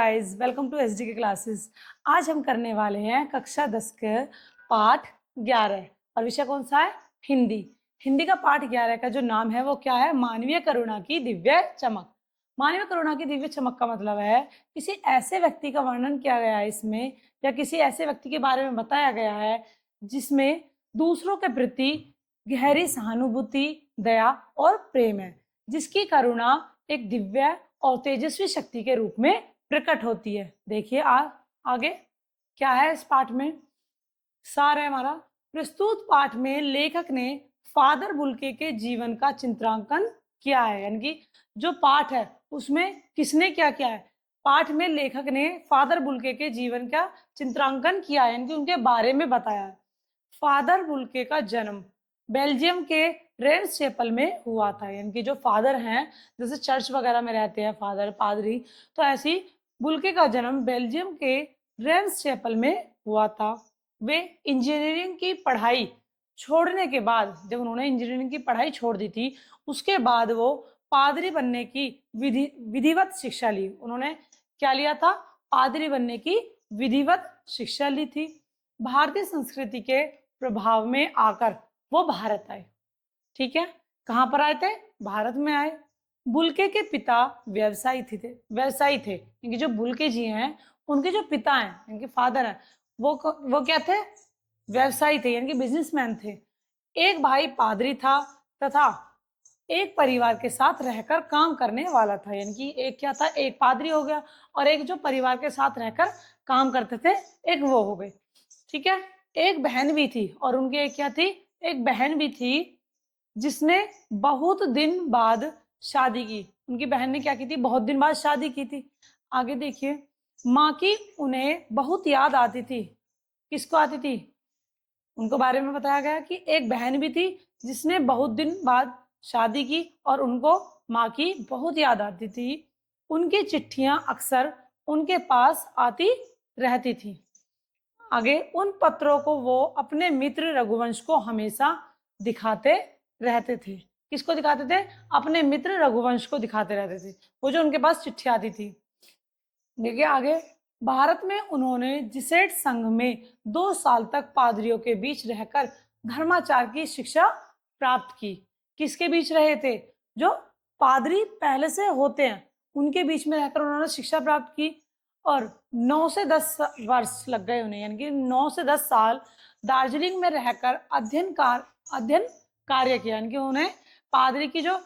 Guys, welcome to SD के classes. आज हम करने वाले हैं कक्षा 10 के पाठ 11 और विषय कौन सा है? हिंदी। हिंदी का पाठ 11 का जो नाम है वो क्या है? मानवीय करुणा की दिव्य चमक। मानवीय करुणा की दिव्य चमक का मतलब है किसी ऐसे व्यक्ति का वर्णन किया गया है इसमें, या किसी ऐसे व्यक्ति के बारे में बताया गया है जिसमें दूसरों के प्रति गहरी सहानुभूति, दया और प्रेम है, जिसकी करुणा एक दिव्य और तेजस्वी शक्ति के रूप में प्रकट होती है। देखिए आगे क्या है इस पाठ में। सार है हमारा। प्रस्तुत पाठ में लेखक ने फादर बुल्के के जीवन का चित्रांकन किया है, यानी कि जो पाठ है उसमें किसने क्या किया है? पाठ में लेखक ने फादर बुल्के के जीवन का चित्रांकन किया है, यानी कि उनके बारे में बताया है। फादर बुल्के का जन्म बेल्जियम के रेंस चैपल में हुआ था, यानी कि जो फादर हैं, जैसे चर्च वगैरह में रहते हैं फादर पादरी, तो ऐसी बुल्के का जन्म बेल्जियम के रेंस चैपल में हुआ था। वे इंजीनियरिंग की पढ़ाई छोड़ने के बाद, जब उन्होंने इंजीनियरिंग की पढ़ाई छोड़ दी थी, उसके बाद वो पादरी बनने की विधिवत शिक्षा ली। उन्होंने क्या लिया था? पादरी बनने की विधिवत शिक्षा ली थी। भारतीय संस्कृति के प्रभाव में आकर वो भारत आए। ठीक है, कहाँ पर आए थे? भारत में आए। बुल्के के पिता व्यवसायी थे, क्योंकि जो बुल्के जी हैं उनके जो पिता हैं, यानी कि फादर हैं, वो क्या थे? व्यवसायी थे, यानी कि बिजनेसमैन थे। एक भाई पादरी था तथा एक परिवार के साथ रहकर काम करने वाला था, यानी कि एक क्या था? एक पादरी हो गया, और एक जो परिवार के साथ रहकर काम करते थे, एक वो हो गए। ठीक है, एक बहन भी थी, और उनकी एक क्या थी? एक बहन भी थी जिसने बहुत दिन बाद शादी की। उनकी बहन ने क्या की थी? बहुत दिन बाद शादी की थी। आगे देखिए, माँ की उन्हें बहुत याद आती थी। किसको आती थी? उनको बारे में बताया गया कि एक बहन भी थी जिसने बहुत दिन बाद शादी की और उनको माँ की बहुत याद आती थी। उनकी चिट्ठियां अक्सर उनके पास आती रहती थी। आगे, उन पत्रों को वो अपने मित्र रघुवंश को हमेशा दिखाते रहते थे। किसको दिखाते थे? अपने मित्र रघुवंश को दिखाते रहते थे, वो जो उनके पास चिट्ठी आती थी। देखिए आगे, भारत में उन्होंने जिसेट संघ में 2 साल तक पादरियों के बीच रहकर धर्माचार की शिक्षा प्राप्त की। किसके बीच रहे थे? जो पादरी पहले से होते हैं उनके बीच में रहकर उन्होंने शिक्षा प्राप्त की, और 9 से 10 वर्ष लग गए उन्हें, यानी कि 9 से 10 साल दार्जिलिंग में रहकर अध्ययन कार्य किया, यानी कि उन्हें पादरी की जो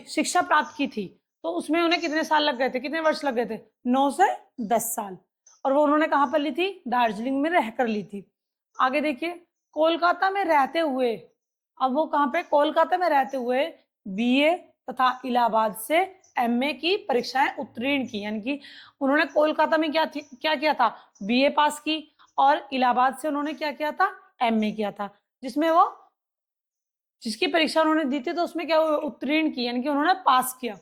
शिक्षा प्राप्त की थी, तो उसमें उन्हें कितने साल लग गए थे? कितने वर्ष लग गए थे? 9 से 10 साल। और वो उन्होंने कहाँ पर ली थी? दार्जिलिंग में रहकर ली थी। आगे देखिए, कोलकाता में रहते हुए, अब वो कहाँ पे? कोलकाता में रहते हुए बीए तथा इलाहाबाद से एमए की परीक्षाएं उत्तीर्ण की, यानी कि उन्होंने कोलकाता में क्या किया था? बीए पास की, और इलाहाबाद से उन्होंने क्या किया था? एमए किया था, जिसमें वो जिसकी परीक्षा उन्होंने दी थी तो उसमें क्या हुआ? उत्तीर्ण की, यानी कि उन्होंने पास किया।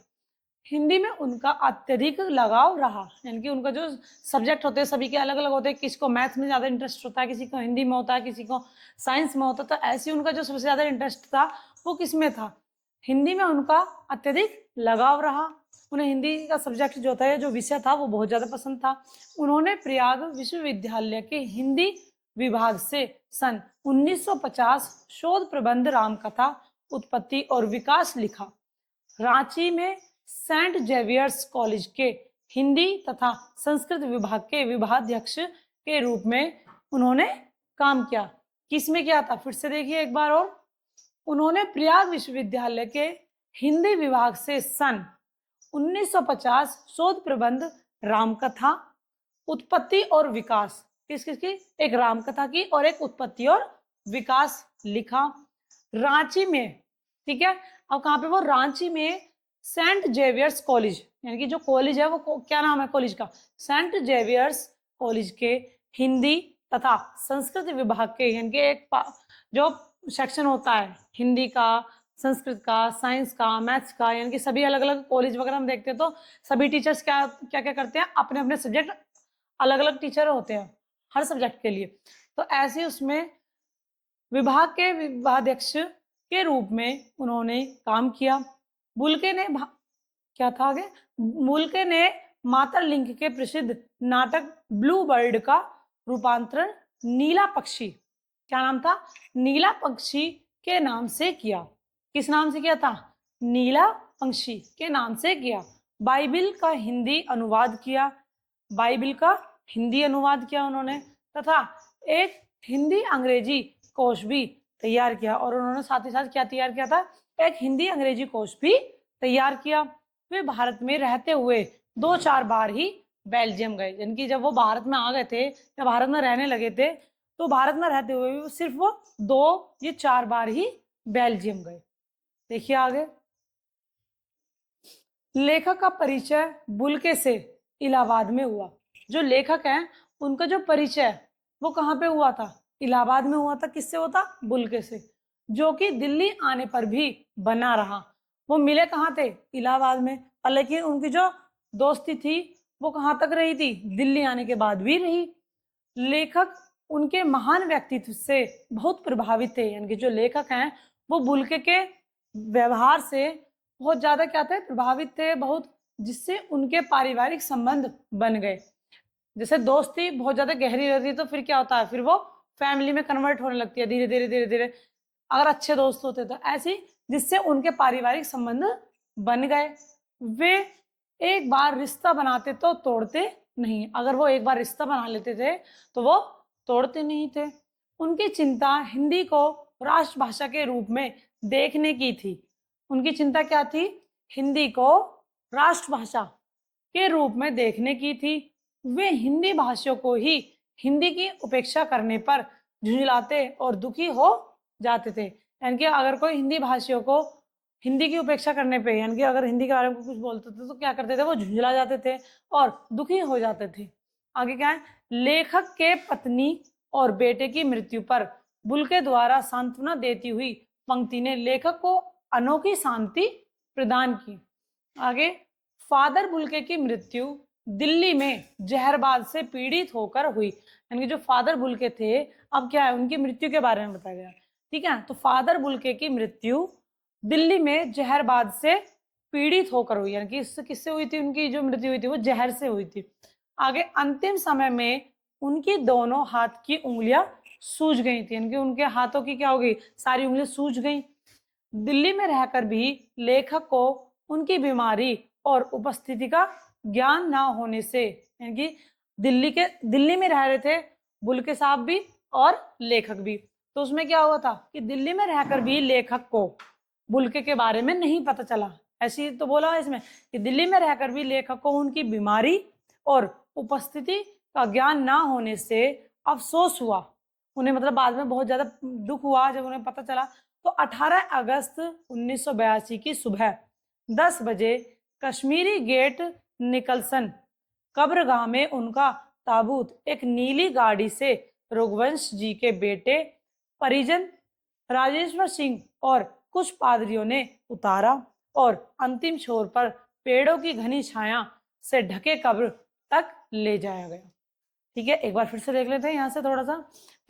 हिंदी में उनका अत्यधिक लगाव रहा, यानी कि उनका जो सब्जेक्ट होते हैं सभी के अलग अलग होते हैं, किसी को मैथ्स में ज़्यादा इंटरेस्ट होता है, किसी को हिंदी में होता है, किसी को साइंस में होता है, तो ऐसे उनका जो सबसे ज़्यादा इंटरेस्ट था वो किस में था? हिंदी में उनका अत्यधिक लगाव रहा। उन्हें हिंदी का सब्जेक्ट जो था, जो विषय था, वो बहुत ज़्यादा पसंद था। उन्होंने प्रयाग विश्वविद्यालय के हिंदी विभाग से सन 1950 शोध प्रबंध रामकथा उत्पत्ति और विकास लिखा। रांची में सेंट जेवियर्स कॉलेज के हिंदी तथा संस्कृत विभाग के विभागाध्यक्ष के रूप में उन्होंने काम किया। किसमें किया था? फिर से देखिए एक बार और। उन्होंने प्रयाग विश्वविद्यालय के हिंदी विभाग से सन 1950 शोध प्रबंध रामकथा उत्पत्ति और विकास, किसकी? एक रामकथा की और एक उत्पत्ति और विकास लिखा। रांची में, ठीक है, अब कहाँ पे? वो रांची में सेंट जेवियर्स कॉलेज, यानी कि जो कॉलेज है वो क्या नाम है कॉलेज का? सेंट जेवियर्स कॉलेज के हिंदी तथा संस्कृत विभाग के, यानी कि एक जो सेक्शन होता है हिंदी का, संस्कृत का, साइंस का, मैथ्स का, यानी कि सभी अलग अलग कॉलेज वगैरह हम देखते हैं तो सभी टीचर्स क्या क्या करते हैं? अपने अपने सब्जेक्ट, अलग अलग टीचर होते हैं हर सब्जेक्ट के लिए, तो ऐसे उसमें विभाग के विभागाध्यक्ष के रूप में उन्होंने काम किया। बुल्के ने क्या था आगे? मुल्के ने मातरलिंग के प्रसिद्ध नाटक ब्लू बर्ड का रूपांतरण नीला पक्षी, क्या नाम था? नीला पक्षी के नाम से किया। किस नाम से किया था? नीला पक्षी के नाम से किया। बाइबिल का हिंदी अनुवाद किया, बाइबिल का हिंदी अनुवाद किया उन्होंने, तथा एक हिंदी अंग्रेजी कोश भी तैयार किया। और उन्होंने साथ ही साथ क्या तैयार किया था? एक हिंदी अंग्रेजी कोश भी तैयार किया। वे भारत में रहते हुए 2-4 बार ही बेल्जियम गए, यानी कि जब वो भारत में आ गए थे या भारत में रहने लगे थे, तो भारत में रहते हुए भी सिर्फ वो 2 या 4 बार ही बेल्जियम गए। देखिए आगे, लेखक का परिचय बुल्के से इलाहाबाद में हुआ। जो लेखक हैं उनका जो परिचय वो कहाँ पे हुआ था? इलाहाबाद में हुआ था। किससे हुआ था? बुल्के से, जो कि दिल्ली आने पर भी बना रहा। वो मिले कहाँ थे? इलाहाबाद में। और लेकिन उनकी जो दोस्ती थी वो कहाँ तक रही थी? दिल्ली आने के बाद भी रही। लेखक उनके महान व्यक्तित्व से बहुत प्रभावित थे, यानी कि जो लेखक हैं वो बुल्के के व्यवहार से बहुत ज्यादा क्या थे? प्रभावित थे बहुत, जिससे उनके पारिवारिक संबंध बन गए। जैसे दोस्ती बहुत ज्यादा गहरी रहती है तो फिर क्या होता है? फिर वो फैमिली में कन्वर्ट होने लगती है धीरे धीरे धीरे धीरे, अगर अच्छे दोस्त होते तो ऐसी, जिससे उनके पारिवारिक संबंध बन गए। वे एक बार रिश्ता बनाते तो तोड़ते नहीं, अगर वो एक बार रिश्ता बना लेते थे तो वो तोड़ते नहीं थे। उनकी चिंता हिंदी को राष्ट्रभाषा के रूप में देखने की थी। उनकी चिंता क्या थी? हिंदी को राष्ट्रभाषा के रूप में देखने की थी। वे हिंदी भाषियों को ही हिंदी की उपेक्षा करने पर झुंझलाते और दुखी हो जाते थे। यानी कि अगर कोई हिंदी भाषियों को हिंदी की उपेक्षा करने पे, यानी कि अगर हिंदी के बारे में कुछ बोलते थे तो क्या करते थे? वो झुंझला जाते थे और दुखी हो जाते थे। आगे क्या है? लेखक के पत्नी और बेटे की मृत्यु पर बुल्के द्वारा सांत्वना देती हुई पंक्ति ने लेखक को अनोखी शांति प्रदान की। आगे, फादर बुल्के की मृत्यु दिल्ली में जहरबाद से पीड़ित होकर हुई। यानी कि जो फादर बुल्के थे, अब क्या है? उनकी मृत्यु के बारे में बताया गया। ठीक है, तो फादर बुल्के की मृत्यु दिल्ली में जहरबाद से पीड़ित होकर हुई, यानी कि इससे किससे हुई थी? उनकी जो मृत्यु हुई थी वो जहर से हुई थी। आगे, अंतिम समय में उनकी दोनों हाथ की उंगलियां सूज गई थी, यानी कि उनके हाथों की क्या हो गई? सारी उंगलियां सूज गई। दिल्ली में रहकर भी लेखक को उनकी बीमारी और उपस्थिति का ज्ञान ना होने से, यानी कि दिल्ली में रह रहे थे बुल्के साहब भी और लेखक भी, तो उसमें क्या हुआ था कि दिल्ली में रहकर भी लेखक को बुल्के के बारे में नहीं पता चला। ऐसी तो बोला है इसमें कि दिल्ली में रहकर भी लेखक को उनकी बीमारी और उपस्थिति का ज्ञान ना होने से अफसोस हुआ उन्हें, मतलब बाद में बहुत ज्यादा दुख हुआ जब उन्हें पता चला। तो 18 अगस्त 1982 की सुबह 10 बजे कश्मीरी गेट निकलसन कब्रगाह में उनका ताबूत एक नीली गाड़ी से रघुवंश जी के बेटे परिजन राजेश्वर सिंह और कुछ पादरियों ने उतारा और अंतिम छोर पर पेड़ों की घनी छाया से ढके कब्र तक ले जाया गया। ठीक है, एक बार फिर से देख लेते हैं यहाँ से थोड़ा सा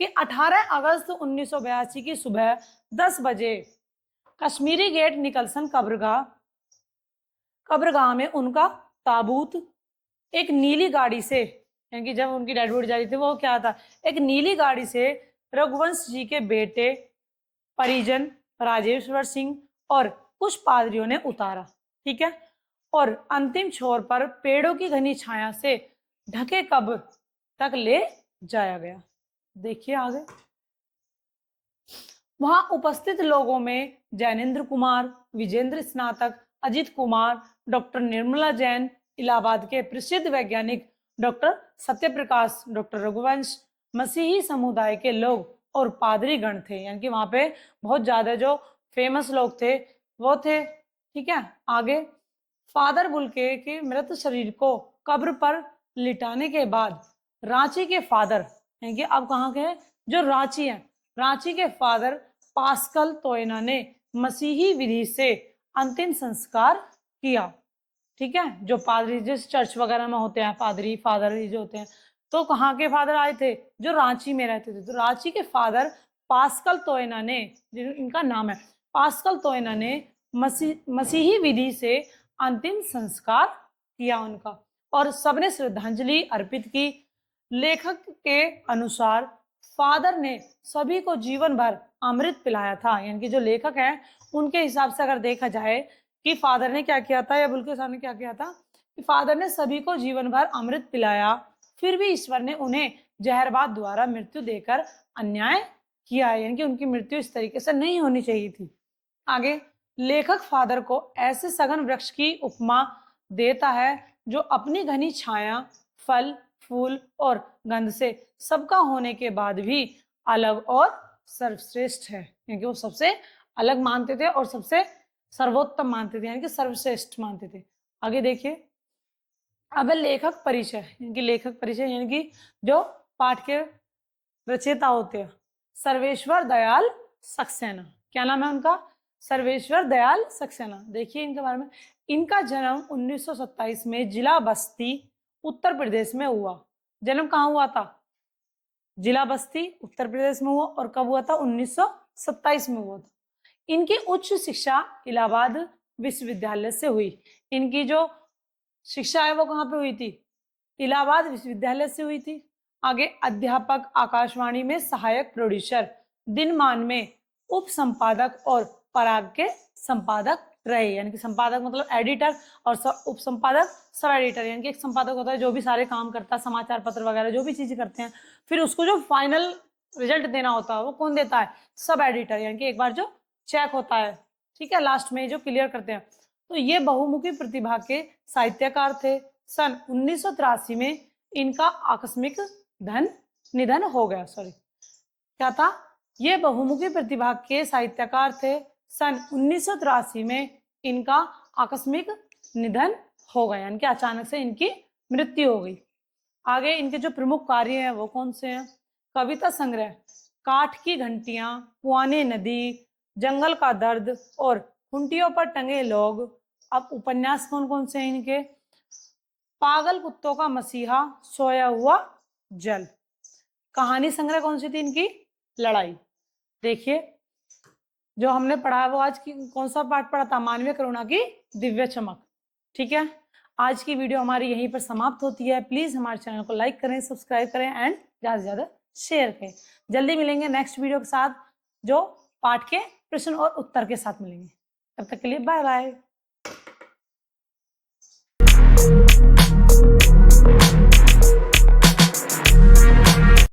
कि 18 अगस्त 1982 की सुबह 10 बजे कश्मीरी गेट निकलसन कब्रगाह में उनका ताबूत एक नीली गाड़ी से, यानी कि जब उनकी डेड बॉडी जा रही थी वो क्या था? एक नीली गाड़ी से रघुवंश जी के बेटे परिजन राजेश्वर सिंह और कुछ पादरियों ने उतारा। ठीक है, और अंतिम छोर पर पेड़ों की घनी छाया से ढके कब्र तक ले जाया गया। देखिए आगे, वहां उपस्थित लोगों में जैनेन्द्र कुमार, विजेंद्र स्नातक, अजित कुमार, डॉक्टर निर्मला जैन, इलाहाबाद के प्रसिद्ध वैज्ञानिक डॉक्टर सत्यप्रकाश, डॉक्टर रघुवंश, मसीही समुदाय के लोग और पादरी गण थे। यानी कि वहां पे बहुत ज्यादा जो फेमस लोग थे वो थे। ठीक है, आगे, फादर बुल्के के मृत शरीर को कब्र पर लिटाने के बाद रांची के फादर, यानी कि अब कहाँ के हैं? जो रांची है, रांची के फादर पास्कल तोयना ने मसीही विधि से अंतिम संस्कार किया। ठीक है, जो पादरी जिस चर्च वगैरह में होते हैं पादरी फादर जो होते हैं, तो कहाँ के फादर आए थे? जो रांची में रहते थे। तो रांची के फादर पास्कल तोयना ने, इनका नाम है पास्कल तोयना ने मसीही विधि से अंतिम संस्कार किया उनका और सबने श्रद्धांजलि अर्पित की। लेखक के अनुसार फादर ने सभी को जीवन भर अमृत पिलाया था, यानी कि जो लेखक है उनके हिसाब से अगर देखा जाए कि फादर ने क्या किया था या बुल्के साहब ने क्या किया था कि फादर ने सभी को जीवन भर अमृत पिलाया, फिर भी ईश्वर ने उन्हें जहरबाद द्वारा मृत्यु देकर अन्याय किया, यानी कि उनकी मृत्यु इस तरीके से नहीं होनी चाहिए थी। आगे लेखक फादर को ऐसे सघन वृक्ष की उपमा देता है जो अपनी घनी छाया, फल, फूल और गंध से सबका होने के बाद भी अलग और सर्वश्रेष्ठ है, क्योंकि वो सबसे अलग मानते थे और सबसे सर्वोत्तम मानते थे, यानी कि सर्वश्रेष्ठ मानते थे। आगे देखिए, अब लेखक परिचय, यानी कि जो पाठ के रचयिता होते हैं, सर्वेश्वर दयाल सक्सेना। क्या नाम है उनका? सर्वेश्वर दयाल सक्सेना। देखिए इनके बारे में, इनका जन्म 1927 में जिला बस्ती उत्तर प्रदेश में हुआ। जन्म कहाँ हुआ था? जिला बस्ती उत्तर प्रदेश में हुआ। और कब हुआ था? 1927 में हुआ था। इनकी उच्च शिक्षा इलाहाबाद विश्वविद्यालय से हुई। इनकी जो शिक्षा है वो कहाँ पे हुई थी? इलाहाबाद विश्वविद्यालय से हुई थी। आगे अध्यापक, आकाशवाणी में सहायक प्रोड्यूसर, दिनमान में उप संपादक और पराग के संपादक रहे, यानी कि संपादक मतलब एडिटर और उप संपादक सब एडिटर, यानी कि एक संपादक होता है जो भी सारे काम करता है, समाचार पत्र वगैरह जो भी चीजें करते हैं, फिर उसको जो फाइनल रिजल्ट देना होता है वो कौन देता है? सब एडिटर, यानी कि एक बार जो चेक होता है, ठीक है, लास्ट में जो क्लियर करते हैं। तो ये बहुमुखी प्रतिभा के साहित्यकार थे। सन 1983 में इनका आकस्मिक निधन हो गया। क्या था? ये बहुमुखी प्रतिभा के साहित्यकार थे। सन 1983 में इनका आकस्मिक निधन हो गया, यानी कि अचानक से इनकी मृत्यु हो गई। आगे इनके जो प्रमुख कार्य हैं वो कौन से हैं? कविता संग्रह, काठ की घंटियां, पुआने नदी, जंगल का दर्द और खूंटियों पर टंगे लोग। अब उपन्यास कौन कौन से हैं इनके? पागल कुत्तों का मसीहा, सोया हुआ जल। कहानी संग्रह कौन सी थी इनकी? लड़ाई। देखिए जो हमने पढ़ा वो आज की कौन सा पाठ पढ़ा था? मानवीय करुणा की दिव्य चमक। ठीक है, आज की वीडियो हमारी यहीं पर समाप्त होती है। प्लीज हमारे चैनल को लाइक करें, सब्सक्राइब करें एंड ज्यादा से ज्यादा शेयर करें। जल्दी मिलेंगे नेक्स्ट वीडियो के साथ, जो पाठ के प्रश्न और उत्तर के साथ मिलेंगे। तब तक के लिए बाय बाय।